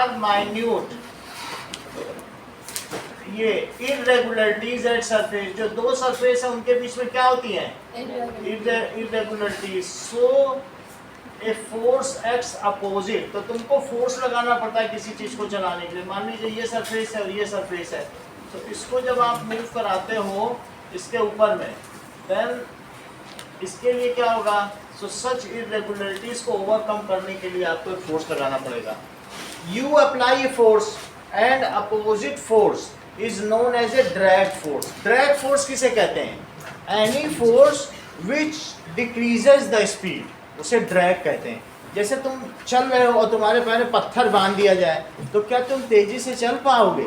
Are minute, ये irregularities at surface, जो दो सरफेस है उनके बीच में क्या होती है? Irregularities. So a force x opposite, तो तुमको फोर्स लगाना पड़ता है किसी चीज को चलाने के लिए। मान लीजिए ये सरफेस है और ये सरफेस है, तो इसको जब आप मूव कराते हो इसके ऊपर में, देन इसके लिए क्या होगा? सो सच इरेगुलरिटीज को ओवरकम करने के लिए आपको एक फोर्स लगाना पड़ेगा। You apply a force and opposite force is known as a drag force. Drag force किसे कहते हैं? Any force which decreases the speed, उसे ड्रैग कहते हैं। जैसे तुम चल रहे हो और तुम्हारे पैर में पत्थर बांध दिया जाए तो क्या तुम तेजी से चल पाओगे?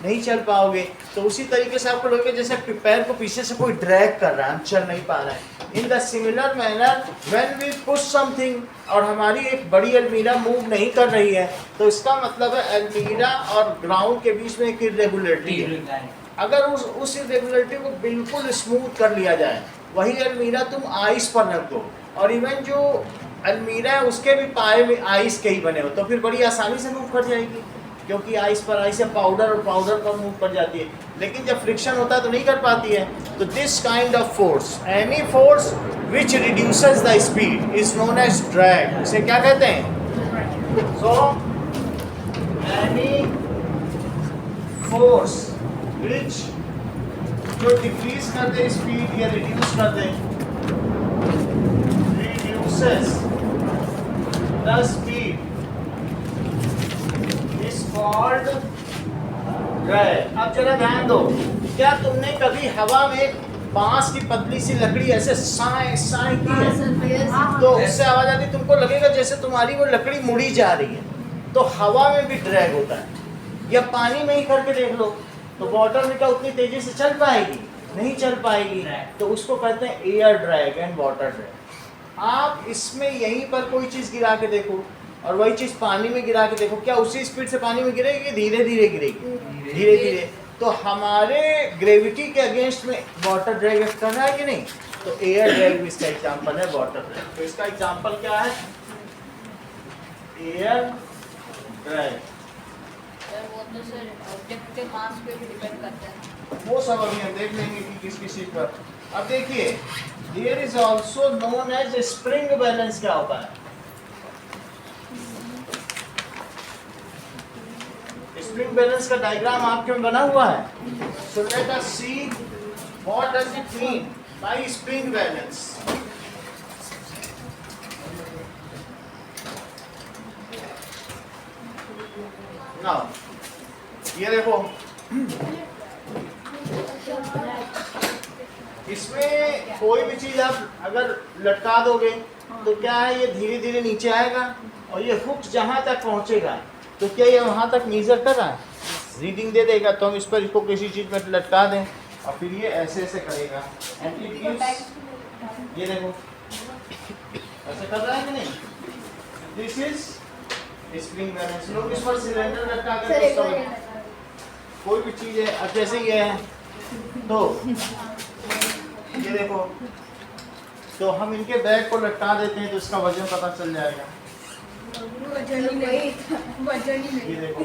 नहीं चल पाओगे। तो उसी तरीके से आपको लगे जैसे पैर को पीछे से कोई ड्रैग कर रहा है, हम चल नहीं पा रहे हैं। In the similar manner when we push something, और हमारी एक बड़ी अलमीरा मूव नहीं कर रही है, तो इसका मतलब है अलमीरा और ग्राउंड के बीच में एक इरेगुलरिटी है। अगर उस इरेगुलरिटी को बिल्कुल स्मूथ कर लिया जाए, वही अलमीरा तुम आइस पर रख दो, और इवन जो अलमीरा है उसके भी पाए में आइस के ही बने हो, तो फिर बड़ी आसानी से मूव कर जाएगी, क्योंकि आइस पर आइस है, पाउडर और पाउडर पर मूव कर जाती है। लेकिन जब फ्रिक्शन होता है तो नहीं कर पाती है। तो this kind of force, any force which reduces the speed is known as drag. इसे क्या कहते हैं? सो एनी फोर्स विच, जो डिक्रीज कर दे स्पीड या रिड्यूस कर दे, reduces the speed is called drag। अब जरा ध्यान दो, क्या तुमने कभी हवा में बांस की पतली सी लकड़ी ऐसे साए साए की है? तो उससे आवाज आती, तुमको लगेगा जैसे तुम्हारी वो लकड़ी मुड़ी जा रही है। तो हवा में भी ड्रैग होता है। या पानी में ही करके देख लो, तो वाटर में क्या उतनी तेजी से चल पाएगी? नहीं चल पाएगी। तो उसको कहते हैं air drag and water drag. आप इसमें यहीं पर कोई चीज़ गिरा के देखो और वही चीज़ पानी में गिरा के देखो, क्या उसी स्पीड से पानी में गिरेगी? धीरे धीरे गिरेगी, धीरे धीरे। तो हमारे ग्रेविटी के अगेंस्ट में वाटर ड्रैग कर रहा है कि नहीं? तो एयर ड्रैग भी इसका एग्जांपल है, वाटर ड्रैग। तो इसका एग्जांपल क्या है? Air drag. वो तो सर ऑब्जेक्ट के मास पे भी डिपेंड करता है। वो सब अभी हम देख लेंगे कि किस किस चीज पर। अब देखिए, there is also known as spring balance. क्या होता है? स्प्रिंग बैलेंस का डायग्राम आपके में बना हुआ है। So let us see what does it mean by spring balance. Now ये देखो, इसमें कोई भी चीज आप अगर लटका दोगे तो क्या है, ये धीरे धीरे नीचे आएगा और ये हुक जहां तक पहुंचेगा, तो क्या ये वहां तक मेजर कर रहा है? रीडिंग दे देगा। तो हम इस पर इसको किसी चीज में लटका दें और फिर ये ऐसे ऐसे करेगा। एंड इट गिव्स, ये देखो ऐसे कर रहा है कि नहीं? This is spring balance. लोग इस पर सिलेंडर लटका कर, कोई भी चीज है, अब जैसे ये है तो ये देखो, तो हम इनके बैग को लटका देते हैं तो इसका वजन पता चल जाएगा। ये देखो,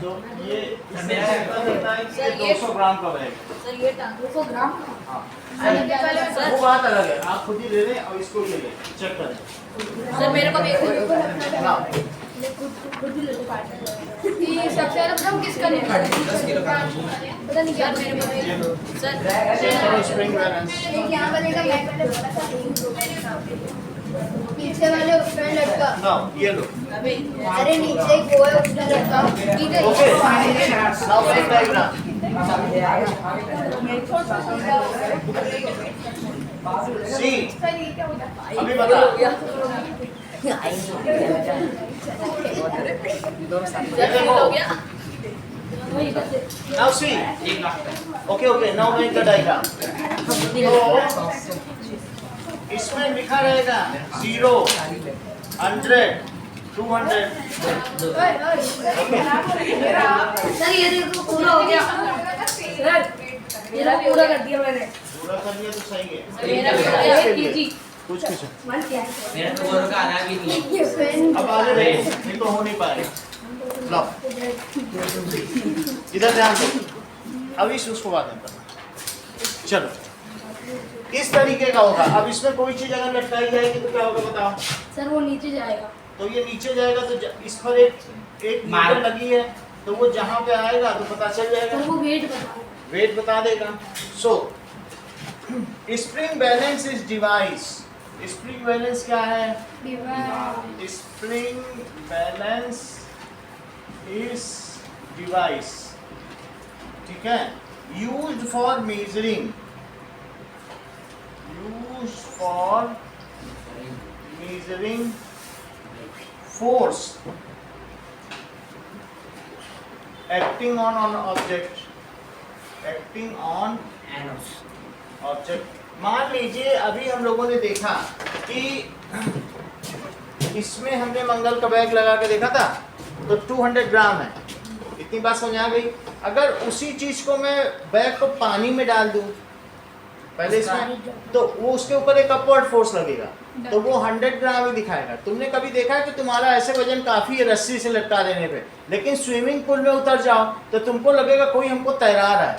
तो ये इससे पता चलता है कि ये 200 ग्राम का बैग है। सर ये 200 ग्राम। हाँ, वो बात अलग है, आप खुद ही ले लें और इसको ले लें, चेक करें। सर मेरे को हाँ, ये सबसे ज़्यादा ग्राम किसका लेना है? 10 किलो का। पता नहीं यार, मेरे को सर स्प्रिंग बैलेंस यहाँ बनेगा, मैं पहले बोला था पीछे वाले उसमें लटका। ना, ये लो। अरे नीचे एक वो है उसमें लटका। Okay, now make diagram. See, अभी बता। हो गया। Now see. Okay, now make the diagram. तो इसमें लिखा रहेगा 0, 100, 200। सर ये देखो पूरा हो गया। सर मेरा भी पूरा कर दिया मैंने। पूरा कर दिया तो सही है। मेरा भी हो गया। कीजिए। कुछ मेरा तो और का आना भी नहीं। अब आगे देखो, ये तो हो नहीं पाएगा। लो इधर ध्यान दो, अभी उसको बाद में करना। चलो इस तरीके का होगा। अब इसमें कोई चीज अगर लटकाई जाएगी तो क्या होगा बताओ? सर वो नीचे जाएगा। तो ये नीचे जाएगा तो इस पर एक मीटर लगी है, तो वो जहाँ पे आएगा तो पता चल जाएगा, सर वो वेट बता देगा। सो spring balance is device. Spring balance क्या है? स्प्रिंग बैलेंस इज डिवाइस, ठीक है, used for measuring, force acting on an object, मान लीजिए अभी हम लोगों ने देखा कि इसमें हमने मंगल का बैग लगा के देखा था, तो 200 ग्राम है, इतनी बात समझ आ गई। अगर उसी चीज को मैं बैग को पानी में डाल दूं पहले इसमें, तो वो उसके ऊपर एक अपवर्ड फोर्स लगेगा, तो वो 100 ग्राम ही दिखाएगा। तुमने कभी देखा है कि तुम्हारा ऐसे वजन काफी है रस्सी से लटका देने पे, लेकिन स्विमिंग पूल में उतर जाओ तो तुमको लगेगा कोई हमको तैरा रहा है,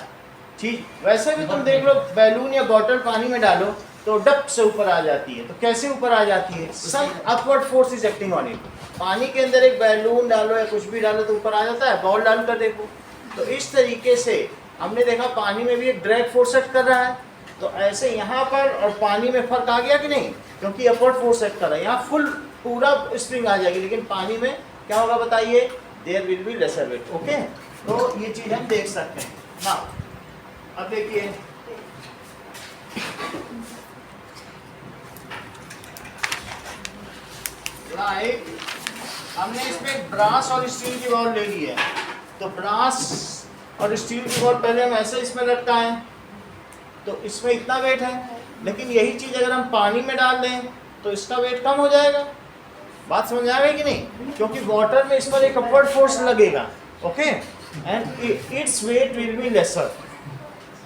ठीक वैसे भी तुम देख लो बैलून या बॉटल पानी में डालो तो डप से ऊपर आ जाती है। तो कैसे ऊपर आ जाती है? Some upward force is acting on it. पानी के अंदर एक बैलून डालो या कुछ भी डालो तो ऊपर आ जाता है, बॉल डाल कर देखो। तो इस तरीके से हमने देखा पानी में भी एक ड्रैग फोर्स एक्ट कर रहा है, तो ऐसे यहाँ पर और पानी में फर्क आ गया कि नहीं? क्योंकि अपवर्ड फोर्स एक्ट कर रहा है, यहाँ फुल पूरा स्प्रिंग आ जाएगी, लेकिन पानी में क्या होगा बताइए? There will be lesser weight. Okay, तो ये चीज हम देख सकते हैं ना। अब देखिए लाइक हमने इसमें ब्रास और स्टील की बॉल ले ली है, तो ब्रास और स्टील की बॉल पहले हम ऐसे इसमें लटकाएं तो इसमें इतना वेट है, लेकिन यही चीज अगर हम पानी में डाल दें तो इसका वेट कम हो जाएगा। बात समझ आ गई कि नहीं? क्योंकि वाटर में इस पर एक अपवर्ड फोर्स लगेगा, okay, and its weight will be laser.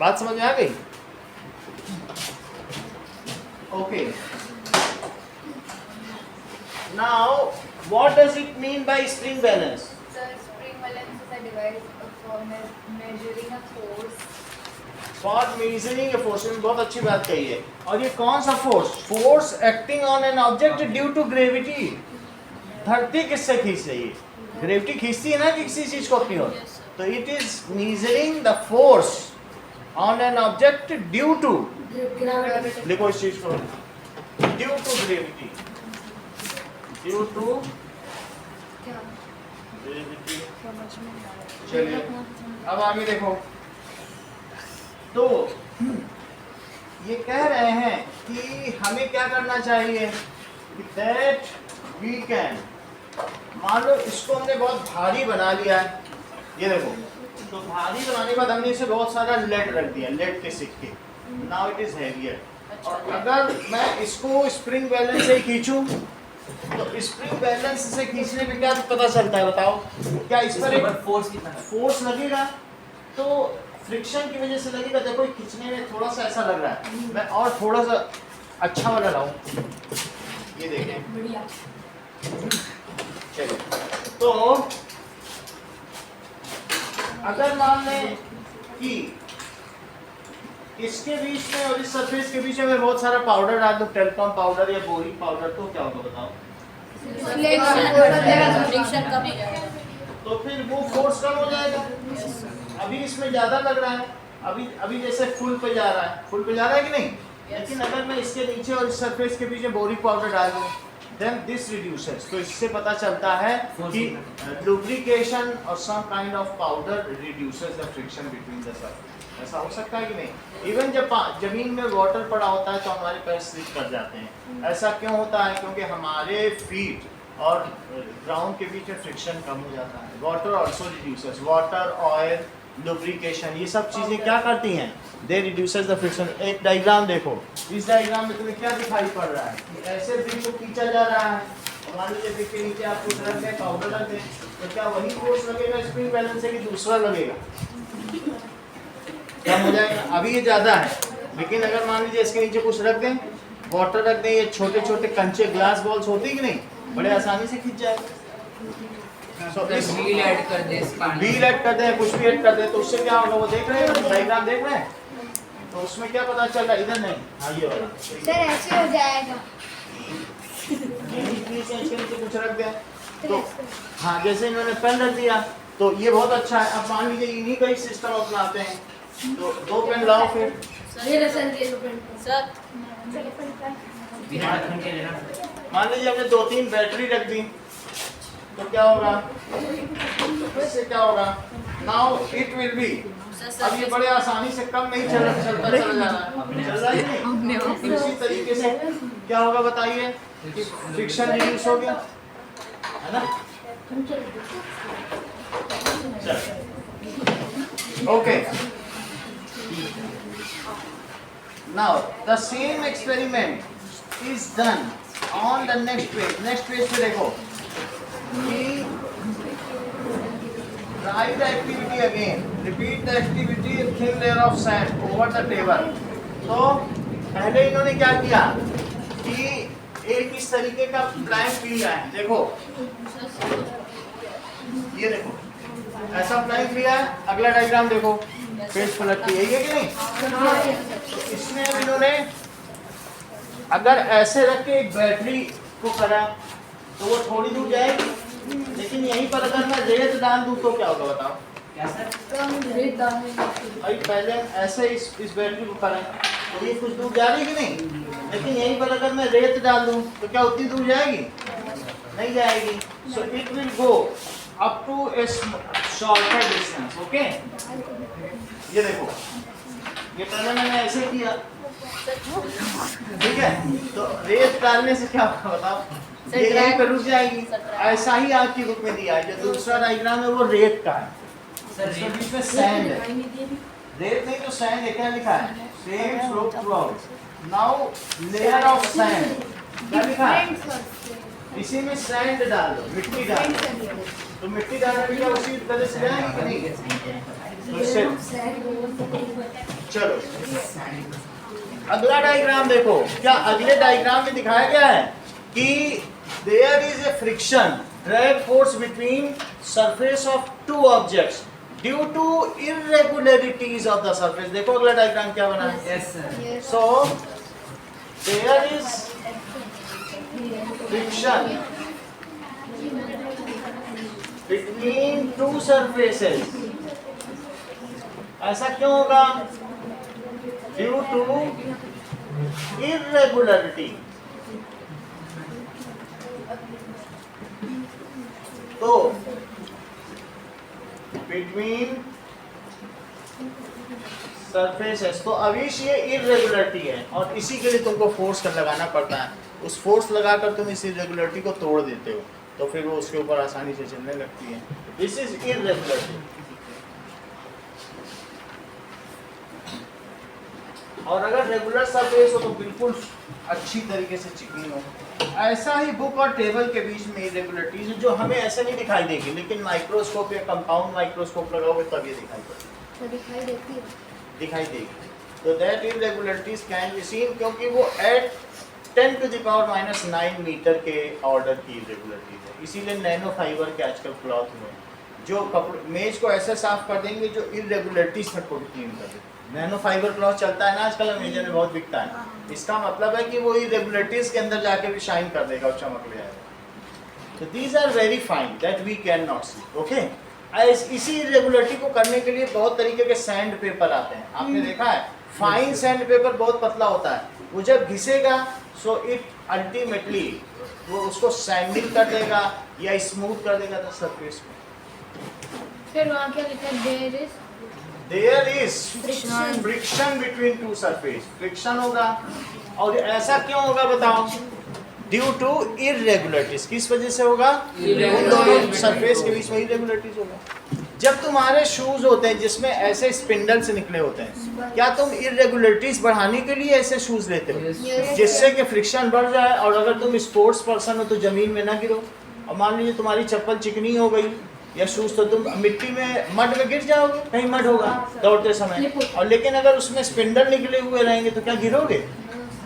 बात समझ आ गई? Okay, now what does it mean by spring balance? Sir, spring balance is a device for measuring a force. For measuring a force, बहुत अच्छी बात कही है। और ये कौन सा फोर्स? Force acting on an object due to gravity. धरती किससे खींच रही है? ग्रेविटी खींचती है ना किसी चीज को अपनी ओर, तो it is measuring the force on an object due to, देखो इस चीज को, due to gravity, due to gravity. चलिए अब आगे देखो, तो ये कह रहे हैं कि हमें क्या करना चाहिए कि दैट वी कैन, मान लो इसको हमने बहुत भारी बना लिया है, ये देखो, तो भारी बनाने के बाद हमने इसे बहुत सारा लेड रख दिया, लेड के सिक्के, नाउ इट इज हैवियर। और अगर मैं इसको स्प्रिंग बैलेंस से खींचूं तो स्प्रिंग बैलेंस से खींचने पे क्या पता चलता है बताओ? क्या इस पर एक फोर्स लगेगा? तो फ्रिक्शन की वजह से लगेगा। देखो खींचने में थोड़ा सा ऐसा लग रहा है, मैं और थोड़ा सा अच्छा वाला लाऊं, ये देखें, बढ़िया। चलो, तो अगर मान लें कि इसके बीच में और इस सरफेस के बीच में बहुत सारा पाउडर डाल दो, टेल्कॉम पाउडर या बोरिक पाउडर, तो क्या होगा बताओ? फ्रिक्शन कम हो जाएगा, तो फिर वो फोर्स कम हो जाएगा। अभी इसमें ज्यादा लग रहा है, अभी जैसे फुल पे जा रहा है कि नहीं? लेकिन अगर मैं इसके नीचे और इस सरफेस के बीच में बोरिक पाउडर डाल दूं, then this reduces, तो इससे पता चलता है कि lubrication और some kind of powder reduces the friction between the surface। ऐसा हो सकता है कि नहीं? इवन जब जमीन में वाटर पड़ा होता है तो हमारे पैर स्लिप कर जाते हैं। ऐसा क्यों होता है? क्योंकि हमारे फीट और ग्राउंड के बीच में फ्रिक्शन कम हो जाता है। Water also reduces, water, oil, lubrication, ये सब चीज़ें क्या करती हैं? दे रिड्यूसेस द फ्रिक्शन। एक डायग्राम देखो, इस डायग्राम में तुम्हें क्या दिखाई पड़ रहा है कि ऐसे ब्रिक को खींचा जा रहा है, और मान लीजिए ब्रिक के नीचे आप कुछ रख दें, पाउडर रख दें, तो क्या वही फोर्स लगेगा स्प्रिंग बैलेंस से कि दूसरा लगेगा? कम हो जाएगा। अभी ये ज़्यादा है, लेकिन अगर मान लीजिए इसके नीचे कुछ रख दें, वाटर रख दें, ये छोटे छोटे कंचे ग्लास बॉल्स होती कि नहीं, बड़े आसानी से खींच जाएगा। So, इस व्हील ऐड कर दे स्पान व्हील ऐड कर दे, कुछ भी ऐड कर दे, तो उससे क्या होगा? वो देख रहे हैं डायग्राम देख रहे हैं, तो उसमें क्या पता चल रहा है? इधर नहीं, हाँ ये वाला सर ऐसे हो जाएगा। यही चीज़ है, इसके नीचे कुछ रख दें तो हाँ, जैसे इन्होंने पेन रख दिया तो ये बहुत अच्छा है। अब मान लीजिए इन्हीं का ही सिस्टम अपनाते हैं, तो 2 पेन लाओ फिर। ये रसन के सर मान लीजिए हमने 2-3 बैटरी रख दी, तो क्या होगा? इससे क्या होगा? नाउ इट विल बी, अब ये बड़े आसानी से कम नहीं चलता चला जा रहा है, चल रहा है नहीं? इसी तरीके से क्या होगा बताइए कि फ्रिक्शन रिड्यूस हो गया, है ना? Okay, now the same experiment is done on the next page. Next page पे देखो कि write the activity again, repeat the activity in thin layer of sand over the table। तो पहले इन्होंने क्या किया कि एक इस तरीके का ब्लैंक लिया है, देखो ये देखो ऐसा ब्लैंक लिया है। अगला डायग्राम देखो, पेज पलट के, यही है कि नहीं? तो इसमें अब इन्होंने अगर ऐसे रख के एक बैटरी को करा तो वो थोड़ी दूर जाएगी, लेकिन यहीं पर अगर मैं रेत डाल दूं तो क्या होगा बताओ? क्या सर? भाई पहले ऐसे इस बैटरी को करें तो ये कुछ दूर जा रही कि नहीं, लेकिन यहीं पर अगर मैं रेत डाल दूं तो क्या उतनी दूर जाएगी? नहीं जाएगी। So it will go up to a shorter distance. Okay, ये देखो, ये पहले मैंने ऐसे किया, ठीक है? तो रेत डालने से क्या होगा बताओ? ये यहीं पे रुक जाएगी। ऐसा ही आपकी बुक में दिया है, जो दूसरा डायग्राम है वो रेत का है, सर इसके बीच में सैंड है, रेत नहीं तो सैंड है। क्या लिखा है? Same slope throughout. Now layer of sand, क्या लिखा है? इसी में सैंड डाल दो, मिट्टी डाल दो, तो मिट्टी डालने के लिए उसी तरह से जाएगी कि नहीं? तो इससे चलो अगला डायग्राम देखो, क्या अगले डायग्राम में दिखाया गया है कि there is a friction drag force between surface of 2 objects due to irregularities of the surface. देखो अगला डायग्राम क्या बना है? Yes sir. So there is friction between 2 surfaces. ऐसा क्यों होगा? Due to irregularity. तो बिटवीन सरफेसेस, तो अविश ये इरेगुलरिटी है और इसी के लिए तुमको फोर्स कर लगाना पड़ता है। उस फोर्स लगाकर तुम इस इरेगुलरिटी को तोड़ देते हो, तो फिर वो उसके ऊपर आसानी से चलने लगती है। This is irregularity. और अगर रेगुलर सरफेस हो तो बिल्कुल अच्छी तरीके से चिकनी हो। ऐसा ही बुक और टेबल के बीच में इरेगुलरिटीज जो हमें ऐसे नहीं दिखाई देगी, लेकिन माइक्रोस्कोप या कंपाउंड माइक्रोस्कोप लगाओगे तब ये दिखाई पड़ेगी, दिखाई देती है। दिखाई देगी। तो that irregularities can be seen, क्योंकि वो एट 10⁻⁹ मीटर के ऑर्डर की इरेगुलरिटीज है। इसीलिए नैनो फाइबर के आजकल क्लॉथ में जो कपड़े मेज को ऐसे साफ कर देंगे जो इरेगुलरिटीज तक को क्लीन कर देंगे। नैनो फाइबर क्लॉथ चलता है ना आजकल, अमेजन में बहुत बिकता है। इसका मतलब है कि वो इरेगुलरिटीज के अंदर जाके भी शाइन कर देगा और चमक ले आएगा। तो these are very fine that we can not see. Okay, इसी इरेगुलरिटी को करने के लिए बहुत तरीके के सैंड पेपर आते हैं, आपने देखा है? फाइन सैंड पेपर बहुत पतला होता है, वो जब घिसेगा सो इट अल्टीमेटली वो उसको सैंडिंग कर देगा या स्मूथ कर देगा द सरफेस को। फिर वहाँ क्या लिखा है? There is friction between 2 surface। Friction होगा, और ऐसा क्यों होगा बताओ? Due to irregularities. किस वजह से होगा? उन दोनों सरफेस के बीच में इरेगुलरिटीज होगा। जब तुम्हारे शूज होते हैं जिसमें ऐसे स्पिंडल से निकले होते हैं, क्या तुम इरेगुलरिटीज बढ़ाने के लिए ऐसे शूज लेते हो जिससे कि फ्रिक्शन बढ़ जाए और अगर तुम स्पोर्ट्स पर्सन हो तो जमीन में ना गिरो? और मान लीजिए तुम्हारी चप्पल चिकनी हो गई या शूज, तो तुम मिट्टी में मड में गिर जाओगे, कहीं मड होगा दौड़ते समय, और लेकिन अगर उसमें स्पिंडल निकले हुए रहेंगे तो क्या गिरोगे?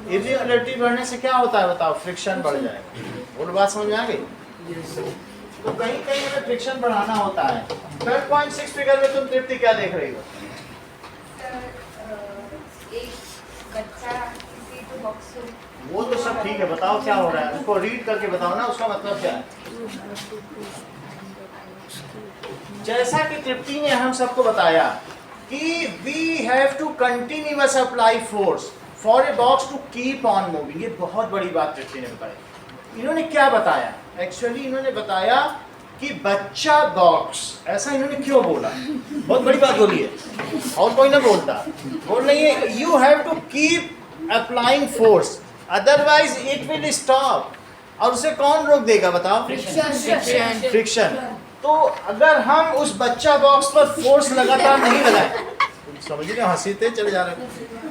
इरेगुलरिटी बढ़ने से क्या होता है बताओ? फ्रिक्शन बढ़ जाएगा। और बात समझ में आ गई? तो कहीं कहीं हमें फ्रिक्शन बढ़ाना होता है। 12.6 फिगर में तुम तृप्ति क्या देख रही हो? एक बच्चा किसी को बॉक्स में वो तो सब ठीक है, बताओ क्या हो रहा है, उसको रीड करके बताओ ना, उसका मतलब क्या है। जैसा कि तृप्ति ने हम सबको बताया कि we have to continuous apply force for a box to keep on moving. ये बहुत बड़ी बात तृप्ति ने बताई। इन्होंने क्या बताया? एक्चुअली इन्होंने बताया कि बच्चा बॉक्स, ऐसा इन्होंने क्यों बोला? बहुत बड़ी बात बोली है और कोई ना बोलता। बोल रही है you have to keep applying force otherwise it will stop. और उसे कौन रोक देगा बताओ? फ्रिक्शन। तो अगर हम उस बच्चा बॉक्स पर फोर्स लगातार नहीं लगाए, तुम समझ रहे हो, हंसीते चले जा रहे हो,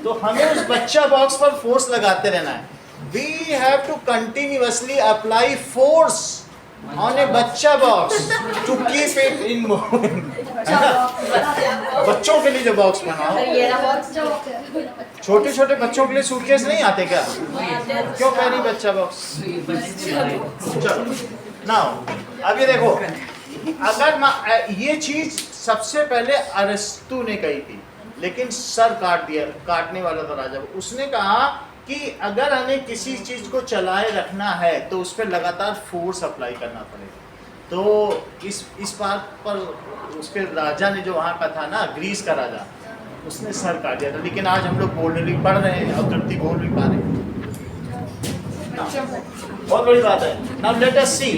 तो हमें उस बच्चा बॉक्स पर फोर्स लगाते रहना है। We have to continuously apply force on a बच्चा box to keep it in moving. बच्चों के लिए जो बॉक्स बनाओ, छोटे छोटे बच्चों के लिए सूटकेस नहीं आते क्या? क्यों कह रही बच्चा बॉक्स? चलो नाउ अब ये देखो, अगर ये चीज सबसे पहले अरस्तु ने कही थी, लेकिन सर काट दिया, काटने वाला था राजा। उसने कहा कि अगर हमें किसी चीज को चलाए रखना है तो उस पर लगातार फोर्स अप्लाई करना पड़ेगा। तो इस बात पर उसके राजा ने, जो वहाँ का था ना, ग्रीस का राजा, उसने सर काट दिया था। लेकिन आज हम लोग बोलने भी पढ़ रहे हैं और तृप्ति बोल भी पा रहे हैं। बहुत बड़ी बात है। Now let us see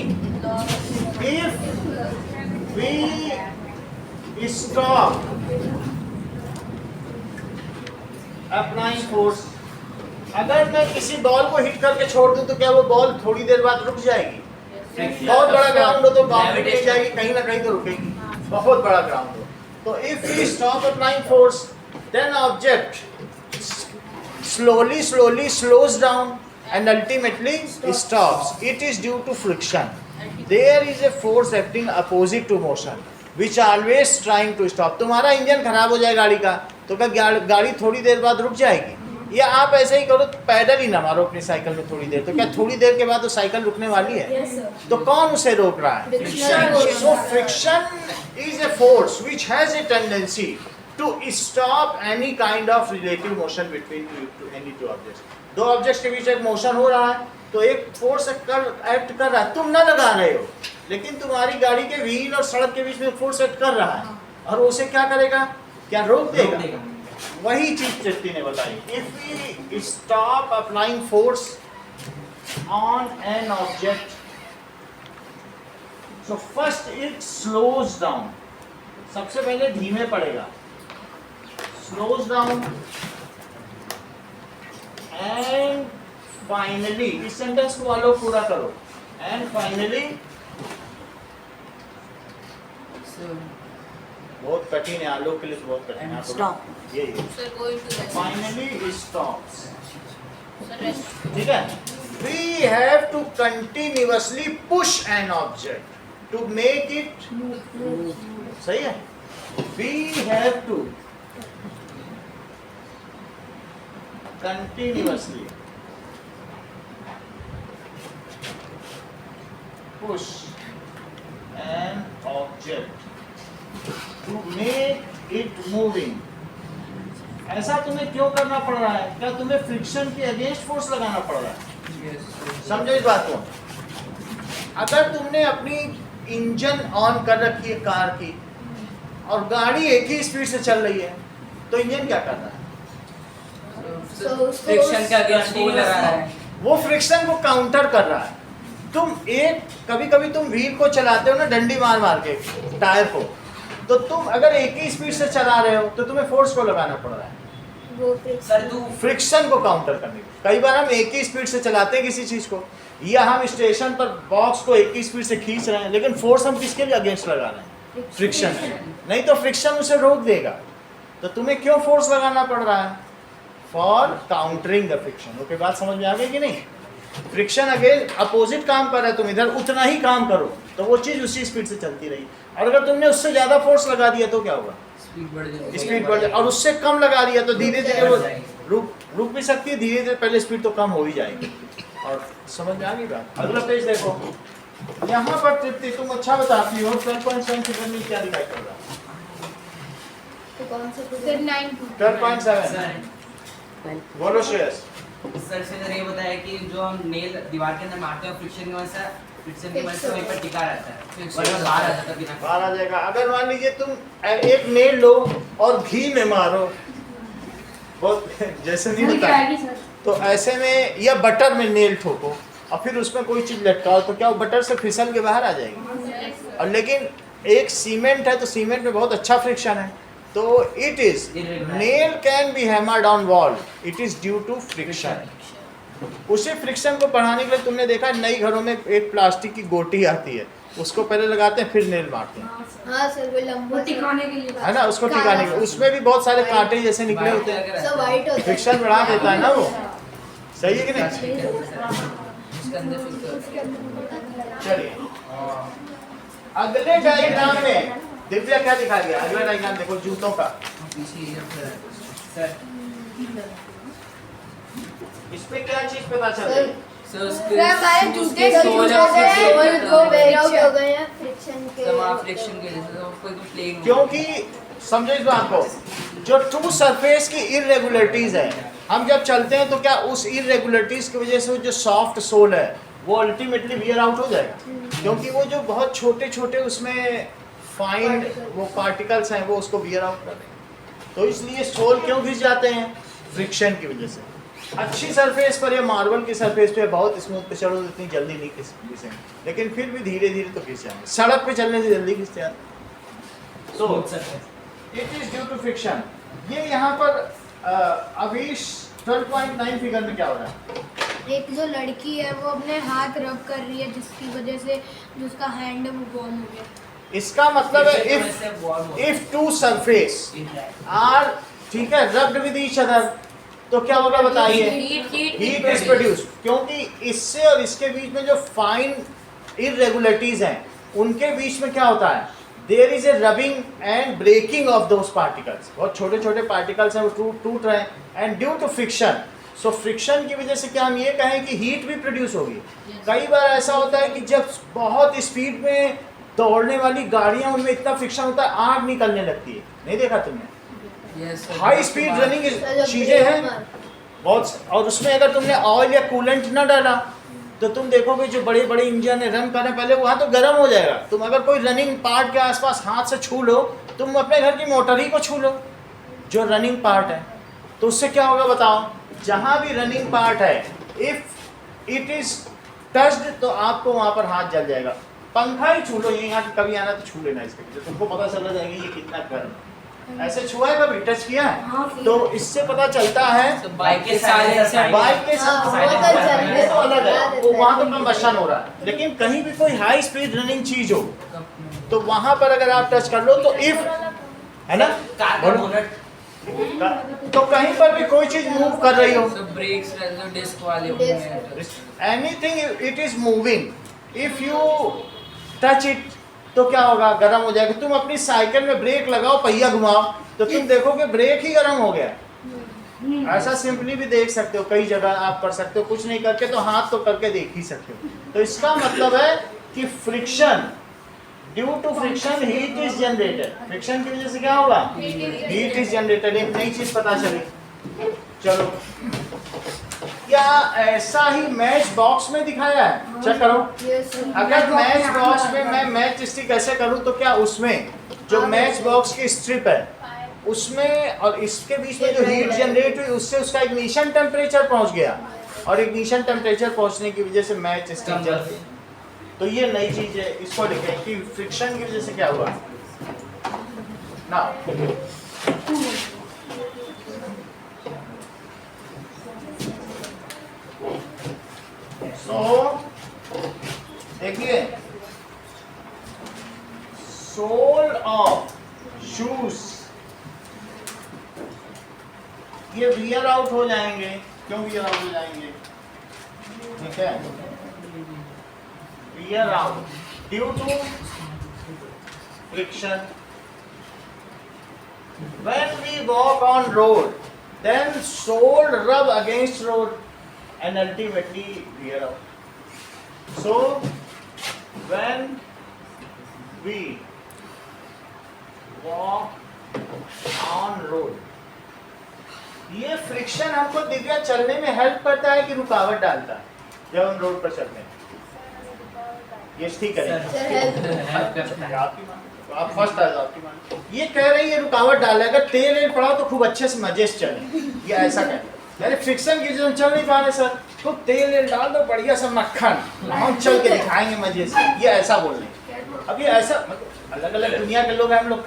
if we stop applying force. अगर मैं किसी बॉल को हिट करके छोड़ दूं तो क्या वो बॉल थोड़ी देर बाद रुक जाएगी? बहुत बड़ा ग्राउंड हो तो बाउंड्री नहीं जाएगी, कहीं ना कहीं तो रुकेगी। बहुत बड़ा ग्राउंड हो तो if we stop applying force then object slowly slows down and ultimately stops. It is due to friction. There is a force acting opposite to motion which always trying to stop. तुम्हारा engine खराब हो जाए गाड़ी का तो क्या गाड़ी थोड़ी देर बाद रुक जाएगी? या आप ऐसे ही करो, पैडल ही ना मारो अपनी साइकिल में थोड़ी देर, तो क्या थोड़ी देर के बाद तो साइकिल रुकने वाली है? तो कौन उसे रोक रहा है? So friction is a force which has a tendency to stop any kind of relative motion between any two objects. दो ऑब्जेक्ट्स के बीच एक मोशन हो रहा है तो एक फोर्स एक्ट कर रहा है, तुम ना लगा रहे हो, लेकिन तुम्हारी गाड़ी के व्हील और सड़क के बीच में फोर्स एक्ट कर रहा है, और उसे क्या करेगा? क्या रोक देगा? वही चीज तृप्ति ने बताई। If we stop applying force on an object, so first it slows down. सबसे पहले धीमे पड़ेगा, स्लोज डाउन, एंड फाइनली, इस सेंटेंस को आलोक पूरा करो, एंड फाइनली, बहुत कठिन है आलोक के लिए, बहुत कठिन है, ये फाइनली स्टॉप्स। ठीक है, we have to continuously push an object to make it, सही है, वी हैव टू continuously push an object to make it moving. ऐसा तुम्हें क्यों करना पड़ रहा है? क्या तुम्हें फ्रिक्शन के अगेंस्ट फोर्स लगाना पड़ रहा है? समझो इस बात को। अगर तुमने अपनी इंजन ऑन कर रखी है कार की और गाड़ी एक ही स्पीड से चल रही है तो इंजन क्या कर रहा है? फ्रिक्शन का अगेंस्ट फोर्स लगा रहा है, वो फ्रिक्शन को काउंटर कर रहा है। तुम कभी कभी तुम व्हील को चलाते हो ना डंडी मार मार के टायर को, तो तुम अगर एक ही स्पीड से चला रहे हो तो तुम्हें फोर्स को लगाना पड़ रहा है सर तू फ्रिक्शन को काउंटर करने के। कई बार हम एक ही स्पीड से चलाते हैं किसी चीज को, या हम स्टेशन पर बॉक्स को एक ही स्पीड से खींच रहे हैं, लेकिन फोर्स हम किसके लिए अगेंस्ट लगा रहे हैं? फ्रिक्शन। नहीं तो फ्रिक्शन उसे रोक देगा। तो तुम्हें क्यों फोर्स लगाना पड़ रहा है? For countering the friction. Okay, बात समझ में आ गई कि नहीं? फ्रिक्शन अगेन अपोजिट काम कर रहा है, तुम इधर उतना ही काम करो तो वो चीज उसी स्पीड से चलती रही। और अगर तुमने उससे ज्यादा फोर्स लगा दिया तो क्या होगा? स्पीड बढ़ जाएगी, स्पीड बढ़ जाए। और उससे कम लगा दिया तो धीरे धीरे वो रुक भी सकती है, धीरे धीरे पहले स्पीड तो कम हो ही जाएगी। और समझ में आ गई बात? अगला पेज देखो, यहाँ पर तृप्ति तुम अच्छा बताती हो 12.7 फिगर में क्या दिखाई पड़ रहा है? तो कौन सा फिगर 9 12.7 बोलो श्रेयस। सर से सर ये बताया कि जो हम नेल दीवार के अंदर मारते हैं फ्रिक्शन की वजह से वहीं पर टिका रहता है, वरना बाहर आ जाता है बिना। बाहर आ जाएगा। अगर मान लीजिए तुम एक नेल लो और घी में मारो, बहुत जैसे नहीं होता है, तो ऐसे में या बटर में नेल ठोको और फिर उसमें कोई चीज लटकाओ, तो क्या वो बटर से फिसल के बाहर आ जाएगी? और लेकिन एक सीमेंट है तो सीमेंट में बहुत अच्छा फ्रिक्शन है, तो it is nail can be hammered on wall, it is due to friction. उसी फ्रिक्शन को बढ़ाने के लिए तुमने देखा नई घरों में एक प्लास्टिक की गोटी आती है, उसको पहले लगाते हैं फिर नेल मारते हैं, हाँ सर वो लंबा टिकाने के लिए है ना, उसको टिकाने के लिए। उसमें भी बहुत सारे कांटे जैसे निकले होते हैं, सब वाइट होता है। फ्रिक्शन बढ़ा देता है ना वो, सही है कि नहीं? उसके अंदर फिर चलिए अगले डायग्राम में दिव्या क्या दिखा गया? अगला डायग्राम देखो जूतों का। पीछे ये सर इसमें क्या चीज पता चल रही है? सर सर उसके हमारे जूते उसके सोल सोल को वेयर आउट हो गए हैं फ्रिक्शन के। फ्रिक्शन के जैसे तो कोई प्लेन क्योंकि समझो इस बात को, जो टू सरफेस की इरेगुलरिटीज है, हम जब चलते हैं तो क्या उस इरेगुलरिटीज की वजह से जो सॉफ्ट सोल है वो अल्टीमेटली वियर आउट हो जाएगा, क्योंकि वो जो बहुत छोटे छोटे उसमें फाइन वो पार्टिकल्स हैं वो उसको वियर आउट कर देंगे। तो इसलिए सोल क्यों घिस जाते हैं? फ्रिक्शन की वजह से। अच्छी सरफेस पर या मार्बल की सरफेस पे बहुत स्मूथ पे चलो तो इतनी जल्दी नहीं घिसेंगे, लेकिन फिर भी धीरे धीरे तो घिस जाएंगे। सड़क पे चलने से जल्दी घिसते हैं। तो it is due to friction. ये यहाँ पर अभी 12.9 फिगर में क्या हो रहा है? एक जो लड़की है वो अपने हाथ रब कर रही है जिसकी वजह से जो उसका हैंड है वो वार्म हो गया। इसका मतलब है इफ टू सरफेस आर, ठीक है, रब्ड विद ईच अदर, तो क्या होगा बताइए? हीट इज प्रोड्यूस, क्योंकि इससे और इसके बीच में जो फाइन इरेगुलरिटीज हैं उनके बीच में क्या होता है? There is a rubbing and breaking off those particles. बहुत छोटे छोटे पार्टिकल्स हैं वो टूट रहे हैं, and due to friction, so friction की वजह से क्या हम ये कहें कि हीट भी प्रोड्यूस होगी। कई बार ऐसा होता है कि जब बहुत स्पीड में दौड़ने वाली गाड़ियां, उनमें इतना फ्रिक्शन होता है आग निकलने लगती है, नहीं देखा तुमने? हाई स्पीड रनिंग चीजें हैं बहुत, और उसमें अगर तुमने ऑयल या कूलेंट ना डाला तो तुम देखोगे जो बड़े बड़े इंजन रन करने पहले वहाँ तो गर्म हो जाएगा। तुम अगर कोई रनिंग पार्ट के आसपास हाथ से छू लो, तुम अपने घर की मोटर ही को छू लो जो रनिंग पार्ट है, तो उससे क्या होगा बताओ? जहाँ भी रनिंग पार्ट है, इफ इट इज टच्ड तो आपको वहाँ पर हाथ जल जाएगा। पंखा ही छू लो, यहाँ कभी आना तो छू लेना इसके, तो तुमको पता चल जाएगा ये कितना गर्म है। ऐसे छुआ है कभी, टच किया है? तो इससे पता चलता है बाइक के साथ बाइक के साथ तो अलग है, वो वहाँ तो कंबशन हो रहा है, लेकिन कहीं भी कोई हाई स्पीड रनिंग चीज हो तो वहाँ पर अगर आप टच कर लो तो इफ, है ना, तो कहीं पर भी कोई चीज मूव कर रही हो, ब्रेक्स डिस्क वाले anything it is moving, if you touch it तो क्या होगा? गर्म हो जाएगा। तुम अपनी साइकिल में ब्रेक लगाओ, पहिया घुमाओ, तो तुम देखोगे ब्रेक ही गर्म हो गया। ऐसा सिंपली भी देख सकते हो, कई जगह आप कर सकते हो, कुछ नहीं करके तो हाथ तो करके देख ही सकते हो। तो इसका मतलब है कि friction, due to friction heat is generated. Friction की वजह से क्या होगा? Heat is generated. एक नई चीज पता चली। चलो, क्या ऐसा ही मैच बॉक्स में दिखाया है? चेक करो। अगर मैच बॉक्स में मैं मैच स्टिक ऐसे करूं तो क्या उसमें जो मैच बॉक्स की स्ट्रिप है उसमें और इसके बीच में जो हीट जनरेट हुई उससे उसका इग्निशन टेम्परेचर पहुंच गया, और इग्निशन टेम्परेचर पहुंचने की वजह से मैच स्टिक जल गई। तो ये नई चीज है, इसको लिखें कि फ्रिक्शन की वजह से क्या हुआ ना। देखिए, सोल ऑफ शूज ये वियर आउट हो जाएंगे। क्यों वियर आउट हो जाएंगे? ठीक है, wear out due to friction. When we walk on road, then sole rub against road and ultimately wear out. So when we walk on road, ये friction हमको दिव्या चलने में हेल्प करता है कि रुकावट डालता है जब हम रोड पर चलते हैं? ये ठीक करेंगे। सर हेल्प आपकी मान, तो आप फर्स्ट आ जाओ, आपकी मान। ये कह रही है रुकावट डाल रहा है, अगर तेल वेल पड़ा तो खूब अच्छे से मजे से चले, ये ऐसा कह रहे यानी फ्रिक्शन की जो चल नहीं पा रहे सर, तो तेल वेल डाल दो बढ़िया सा मक्खन, हम चल के दिखाएंगे मजे से, ये ऐसा बोल रहे हैं। अब ये ऐसा मतलब अलग अलग दुनिया के लोग हैं, हम लोग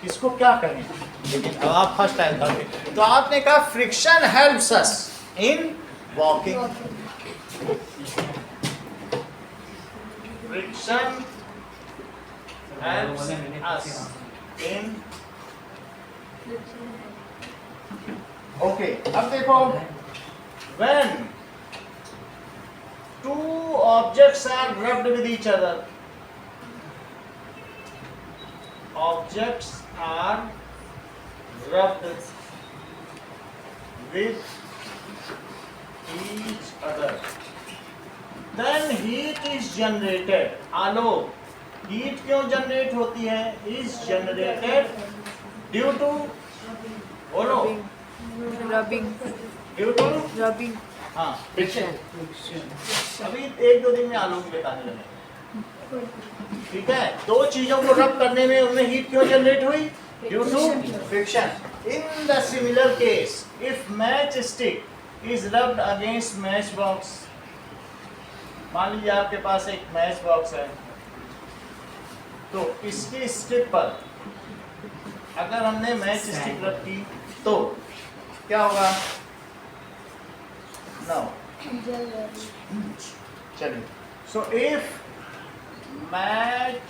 किसको क्या कहें, लेकिन अब आप फर्स्ट टाइम था तो आपने कहा friction helps us in walking, friction helps us in okay, अब देखो when two objects are rubbed with each other, objects are rubbed with each other, then heat is generated, Alok heat क्यों generate होती है? Is generated due to, बोलो, due to हाँ friction. अभी एक दो दिन में आलोक बताने लगे, ठीक है। दो चीजों को रब करने में उनमें हीट क्यों जनरेट हुई? Due to friction. In the similar case if match stick is rubbed against match box, मान लीजिए आपके पास एक मैच बॉक्स है, तो इसकी स्टिक पर अगर हमने मैच स्टिक रख की तो क्या होगा? नाउ चलिए, so if match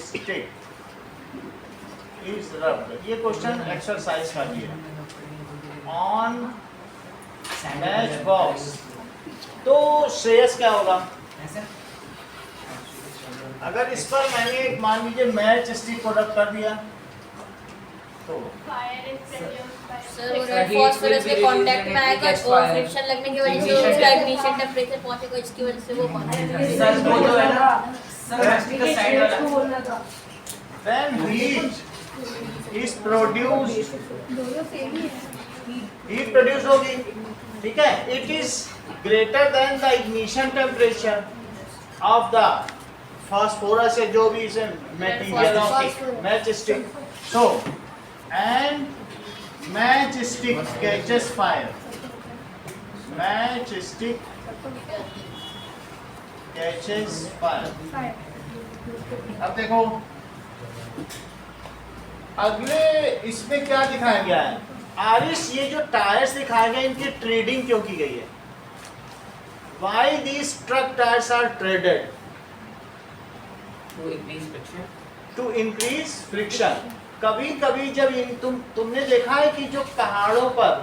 stick is rubbed, ये क्वेश्चन एक्सरसाइज का भी है, ऑन मैच बॉक्स, तो श्रेयस क्या होगा? अगर इस पर मैंने एक मान लीजिए मैच स्टिक को रख कर दिया तो सर वो रेड फास्फोरस के कांटेक्ट में आएगा और फ्रिक्शन लगने की वजह से उसका इग्निशन टेंपरेचर पहुंचेगा, इसकी वजह से वो सर वो जो है ना सर का साइड वाला, then heat is produced, दोनों सेम ही है, heat produced होगी, ठीक है। it is greater than the ignition temperature of the phosphorus है जो भी इसे material of match stick, so and match stick catches fire, match stick catches fire. अब देखो अगले इसमें क्या दिखाया गया है? आरिस, ये जो टायर्स दिखाए गए इनकी ट्रेडिंग क्यों की गई है? Why these truck tyres are treaded? To increase friction. कभी कभी जब तुमने देखा है कि जो पहाड़ों पर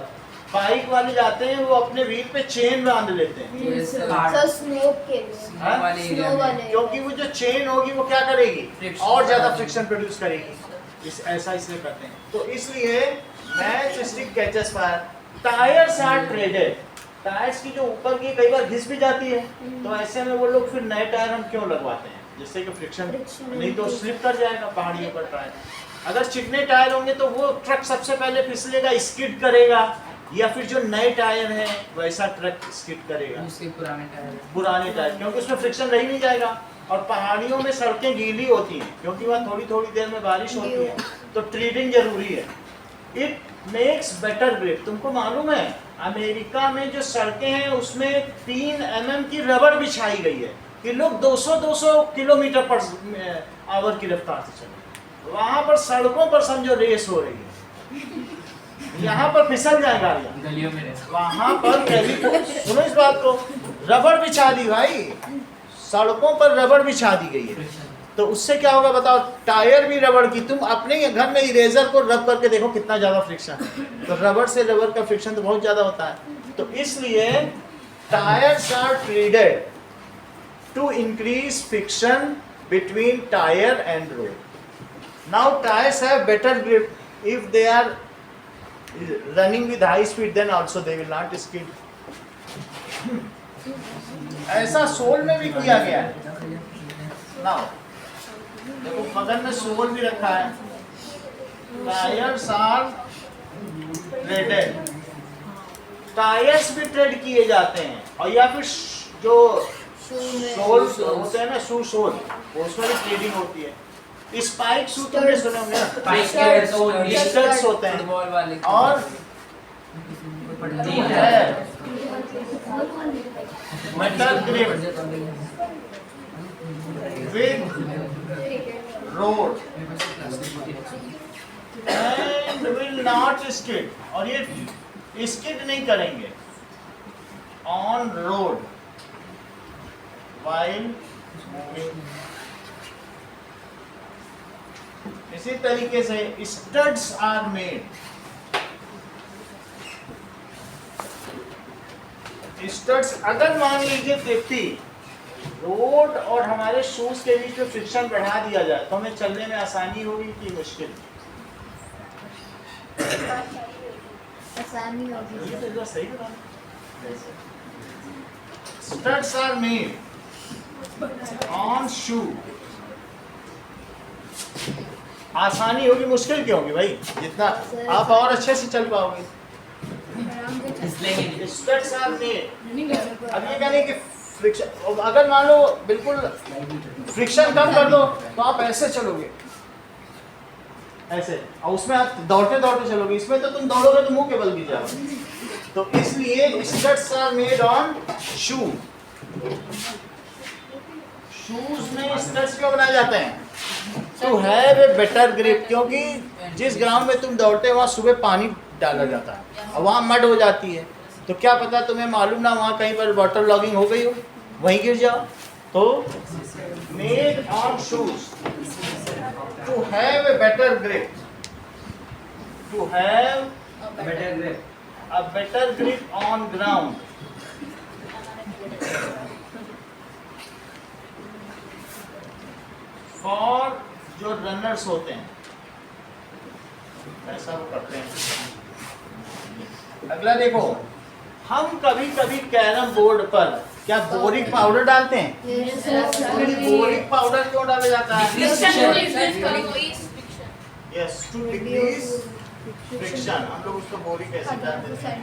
बाइक वाले जाते हैं वो अपने व्हील पे चेन बांध लेते हैं, सर स्नो के लिए, स्नो वाले, क्योंकि वो जो चेन होगी वो क्या करेगी? और ज्यादा फ्रिक्शन प्रोड्यूस करेगी, ऐसा इसलिए करते हैं। तो इसलिए match stick catches fire. Tyres are treaded, tyres की जो ऊपर की कई बार घिस भी जाती है, तो ऐसे में वो लोग फिर नए टायर हम क्यों लगवाते हैं? जिससे कि फ्रिक्शन नहीं तो स्लिप कर जाएगा पहाड़ियों पर टायर। अगर चिकने टायर होंगे तो वो ट्रक सबसे पहले फिसलेगा, स्किड करेगा, या फिर जो नए टायर हैं वैसा ट्रक स्किड करेगा, पुराने टायर, क्योंकि उसमें फ्रिक्शन रह ही नहीं जाएगा। और पहाड़ियों में सड़कें गीली होती हैं क्योंकि वहाँ थोड़ी थोड़ी देर में बारिश होती है, तो ट्रीडिंग जरूरी है। It makes better grip. तुमको मालूम है अमेरिका में जो सड़कें हैं उसमें 3 mm की रबड़ बिछाई गई है कि लोग 200-200 किलोमीटर पर आवर की रफ्तार से चले। वहाँ पर सड़कों पर समझो रेस हो रही है, यहाँ पर फिसल जाए गाड़ियाँ, गलियों में वहाँ पर सुनो इस बात को, रबड़ बिछा दी भाई, सड़कों पर रबड़ बिछा दी गई है। तो उससे क्या होगा बताओ? टायर भी रबड़ की, तुम अपने घर में इरेजर को रब करके देखो कितना ज़्यादा फ्रिक्शन है, तो रबड़ से रबड़ का फ्रिक्शन तो बहुत ज़्यादा होता है। तो इसलिए tyres are treaded to increase friction between tire and road. Now tires have better grip. If they are running with high speed, then also they will not skid. ऐसा सोल में भी किया गया है। नाउ देखो बगल में सोल भी रखा है, टायर्स आर ट्रेडेड, टायर्स भी ट्रेड किए जाते हैं, और या फिर जो सोल होते हैं ना, शू सोल, उसमें भी ट्रेडिंग होती है। स्पाइक शू तुमने सुने होंगे ना, स्टड्स होते हैं, फुटबॉल वाले और metal grip with road and will not skid, और ये स्किड नहीं करेंगे ऑन रोड while moving। इसी तरीके से स्टड्स आर मेड, स्टड्स, अगर मान लीजिए तृप्ति रोड और हमारे शूज के बीच में फ्रिक्शन बढ़ा दिया जाए तो हमें चलने में आसानी होगी कि मुश्किल? आसानी होगी। ये तो एकदम सही बता। स्टड्स आर मेड ऑन शू, आसानी होगी, मुश्किल क्यों होगी भाई? जितना आप और अच्छे से चल पाओगे। स्टड्स आर मेड, अब ये कहने कि फ्रिक्शन, अगर मान लो बिल्कुल फ्रिक्शन कम कर दो तो आप ऐसे चलोगे, ऐसे, और उसमें आप दौड़ते दौड़ते चलोगे, इसमें तो तुम दौड़ोगे तो मुंह के बल गिर जाओगे। तो इसलिए studs are made on shoe, shoes में स्टड्स क्यों बनाए जाते हैं? To have a better grip, क्योंकि जिस ग्राउंड में तुम दौड़ते हो वहाँ सुबह पानी डाला जाता है और वहाँ मड हो जाती है, तो क्या पता तुम्हें मालूम ना वहाँ कहीं पर वाटर लॉगिंग हो गई हो, वहीं गिर जाओ। तो made on shoes to have a better grip, to have better grip, a better grip on ground, for जो रनर्स होते हैं ऐसा वो करते हैं। अगला देखो, हम कभी कभी कैरम बोर्ड पर क्या बोरिक पाउडर डालते हैं? बोरिक पाउडर क्यों डाला जाता है? यस, टू डिक्रीज फ्रिक्शन, हम लोग उसको बोरिक एसिड डाल देते हैं।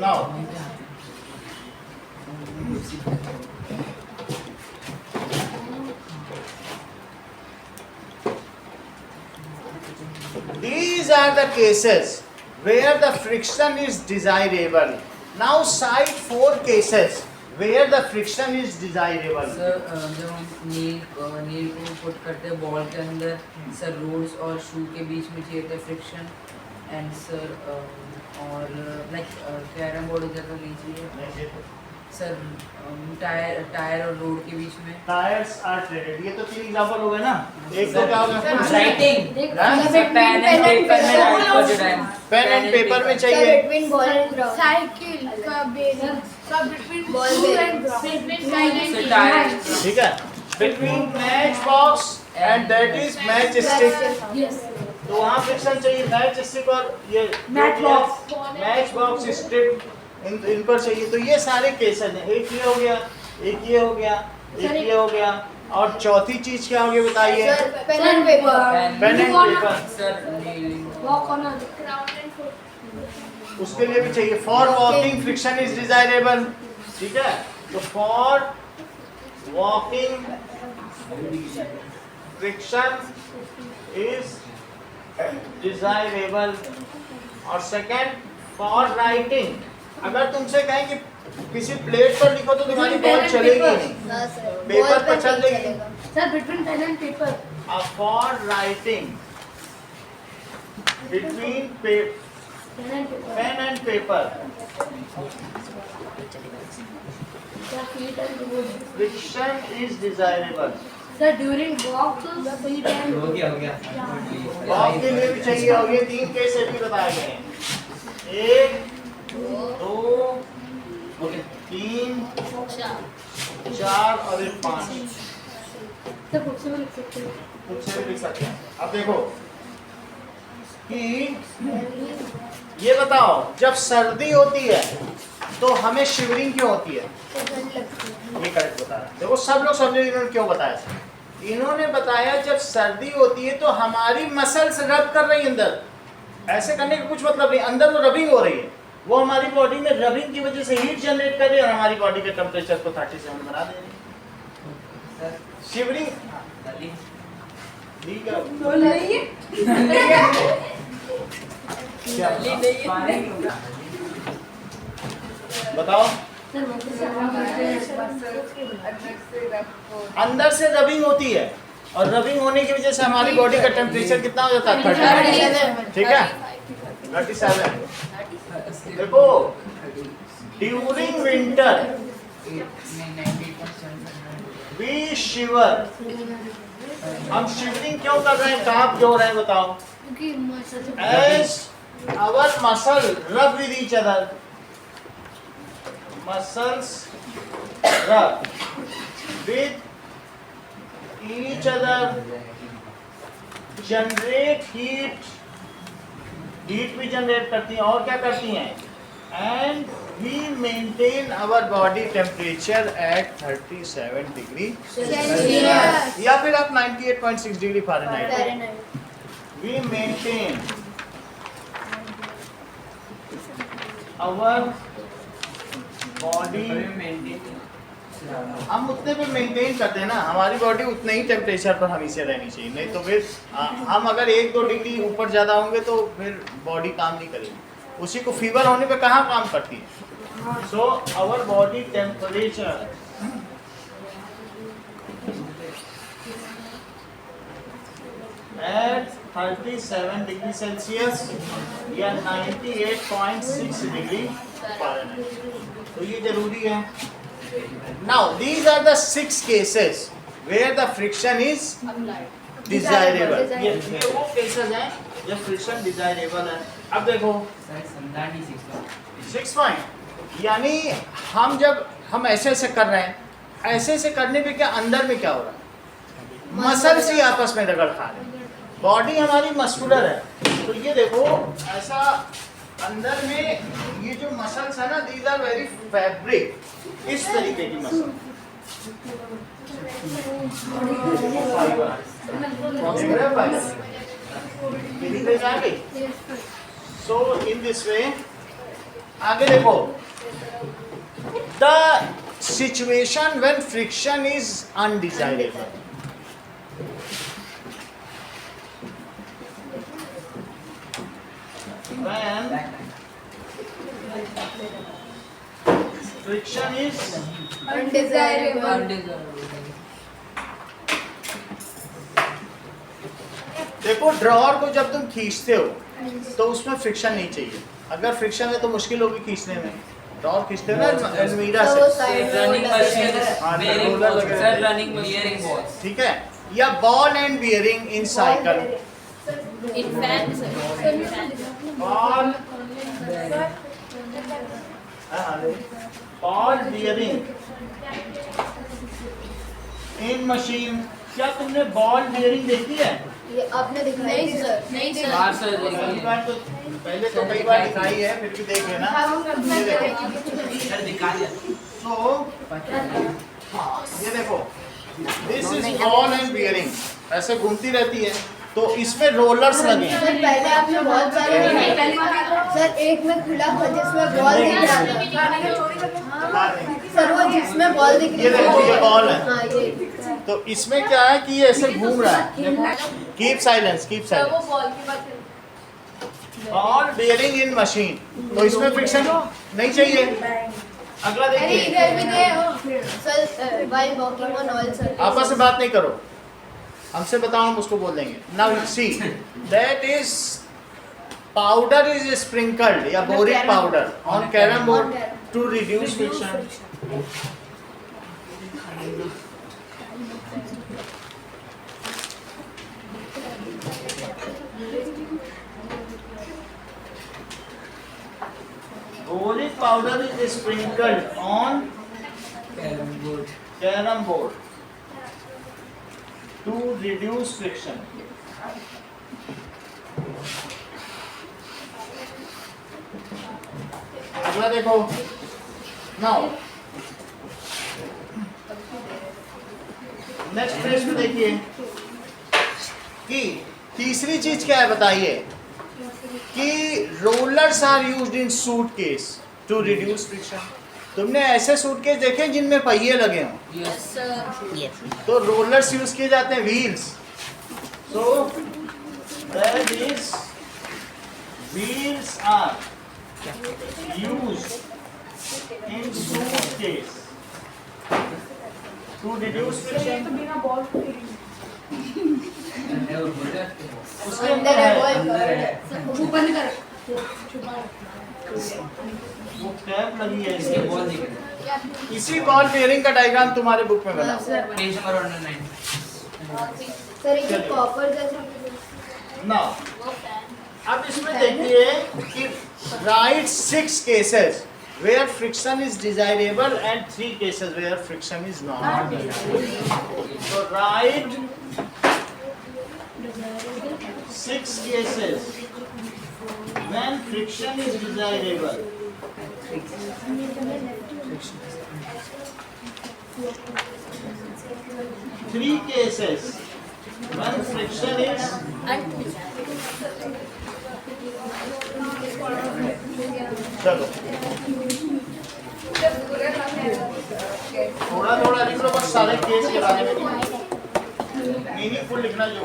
Now, these are the cases where the friction is desirable. Now cite 4 cases where the friction is desirable. Sir जब हम नील को पुट करते हैं बॉल के अंदर, सर रोड्स और शू के बीच में चाहिए था फ्रिक्शन, एंड सर और लाइक कैरम बोर्ड इधर तो नहीं चाहिए सर, टायर और रोड के बीच में। टायर्स आर ट्रेडेड, ये तो 3 एग्जांपल हो गए ना। एक तो क्या होगा? राइटिंग, पेन एंड पेपर में राइट कर देना है, पेन एंड पेपर में चाहिए। Between ball and ground, cycle का बेस सब बिटवीन बॉल बिटवीन टायर, ठीक है, between match box and that is match stick, तो वहाँ फ्रिक्शन चाहिए। मैच स्टिक और ये मैच बॉक्स स्टिक इन पर चाहिए। तो ये सारे केसेस हैं, एक ये हो गया, एक ये हो गया, एक ये हो गया, और चौथी चीज क्या होगी बताइए? Pen and paper, pen and paper, sir walk on ground and foot, उसके लिए भी चाहिए। For walking friction is desirable, ठीक है, तो for walking friction is desirable. और सेकंड, फॉर राइटिंग, अगर तुमसे कहें कि किसी प्लेट पर लिखो तो तुम्हारी बॉल चलेगी नहीं, पेपर पर चल देगी। Sir between pen and paper, for writing between pen and paper friction is desirable. Sir during walk feet and हो गया वॉक के लिए भी चाहिए, और ये 3 केस भी बताए गए हैं। 1 दो 2 ओके 3 चार 4 और एक 5 तो बुक से भी लिख सकते हो। कुछ से भी लिख सकते हैं। अब देखो कि ये बताओ जब सर्दी होती है तो हमें शिवरिंग क्यों होती है? तो ठंड लगती है। ये करेक्ट बताया। देखो सब लोग समझे इन्होंने क्यों बताया। इन्होंने बताया जब सर्दी होती है तो हमारी मसल्स रब कर रही है अंदर, ऐसे करने का कुछ मतलब नहीं, अंदर वो रबिंग हो रही है, वो हमारी बॉडी में रबिंग की वजह से हीट जनरेट कर रही है और हमारी बॉडी के टेम्परेचर को 37 बना दे रही है। शिवरिंग ठीक है। क्या बताओ अंदर से रबिंग होती है और रबिंग होने की वजह से हमारी बॉडी का टेम्परेचर कितना हो जाता है? 37। ठीक है 37। देखो ड्यूरिंग विंटर वी शिवर, हम शिवरिंग क्यों कर रहे हैं, कांप क्यों रहे हैं बताओ? क्योंकि muscle As our muscle rub with each other, muscles rub with each other, generate heat, heat भी generate करती हैं और क्या करती हैं? And we maintain our body temperature at 37 degree Celsius. या फिर आप 98.6 degree Fahrenheit. Fahrenheit. We maintain our body, हम उतने पे मेंटेन करते हैं ना, हमारी बॉडी उतने ही टेम्परेचर पर हमेशा रहनी चाहिए, नहीं तो फिर हम अगर 1-2 डिग्री ऊपर ज़्यादा होंगे तो फिर बॉडी काम नहीं करेगी। उसी को फीवर होने पे कहाँ काम करती है? So our body temperature at 37 degree celsius या 98.6 डिग्री फ़ारेनहाइट। तो ये जरूरी है। Now these are the 6 cases where the friction is desirable. ये वो cases हैं जब friction desirable है। अब देखो 6 पॉइंट, यानी हम जब हम ऐसे ऐसे कर रहे हैं, ऐसे ऐसे करने पे क्या अंदर में क्या हो रहा है? मसल्स ही आपस में रगड़ खा रहे हैं। बॉडी हमारी मस्कुलर है, तो ये देखो ऐसा अंदर में ये जो मसल्स है ना, दीज आर वेरी फैब्रिक, इस तरीके की muscle. So in this way आगे देखो, the situation when friction is undesirable, when friction is Undesirable. देखो ड्रॉअर को जब तुम खींचते हो तो उसमें फ्रिक्शन नहीं चाहिए, अगर फ्रिक्शन है तो मुश्किल होगी खींचने में। ड्रॉअर खींचते हो ना अलमीरा तो से, रनिंग मशीन, हाँ, बेयरिंग रोलर बॉल्स, वगैरह। Sir running bearing balls. ठीक है, या ball and bearing in cycle, In fact, sir. In fact. Ball bearing in machine. क्या तुमने बॉल बियरिंग देखी है? ये आपने दिखाई थी सर? नहीं सर। बाहर सर कई देखिए, बार तो पहले तो कई बार दिखाई है, फिर भी देख लेना। ये देखो, सर दिखा दिया। so ये देखो, this is ball and bearing, ऐसे घूमती रहती है, तो इसमें रोलर्स लगे हैं। सर पहले आपने बहुत सारे सर एक में खुला था जिसमें बॉल दिख रहा था सर, वो जिसमें बॉल दिख रही ये देखो, ये बॉल है। हाँ ये तो इसमें क्या है कि ये ऐसे घूम रहा है। Keep silence, keep silence. Ball bearing in machine, तो इसमें फ्रिक्शन नहीं चाहिए। अगला अरे देखिए, इधर भी गए हो sir, while walking on all surfaces. आपस में बात नहीं करो, हमसे बताओ हम उसको बोल देंगे। Now see that is powder is sprinkled या boric powder on carrom board to reduce friction. Boric powder is sprinkled on carom board to reduce friction. अगला देखो नाउ नेक्स्ट फ्रेज में देखिए कि तीसरी चीज क्या है बताइए कि rollers are used in suitcase to reduce friction. तुमने ऐसे सूटकेस देखे जिनमें पहिए लगे हों? Yes, sir. तो रोलर्स यूज किए जाते हैं, wheels. So that is wheels are used in suitcase to reduce friction. उसके अंदर है वो कैप लगी है इसके इसके। बॉल दिख रहे हैं। इसी बॉल बेयरिंग का डायग्राम तुम्हारे बुक में बना हुआ है। Page number 109। सर ये कॉपर जैसा ना अब इसमें देखिए कि right 6 cases where friction is desirable and 3 cases where friction is not desirable. So write 6 cases when friction is desirable. 3 cases when friction is चलो थोड़ा थोड़ा लिख लो बस सारे केस के बारे में मीनिंगफुल लिखना जो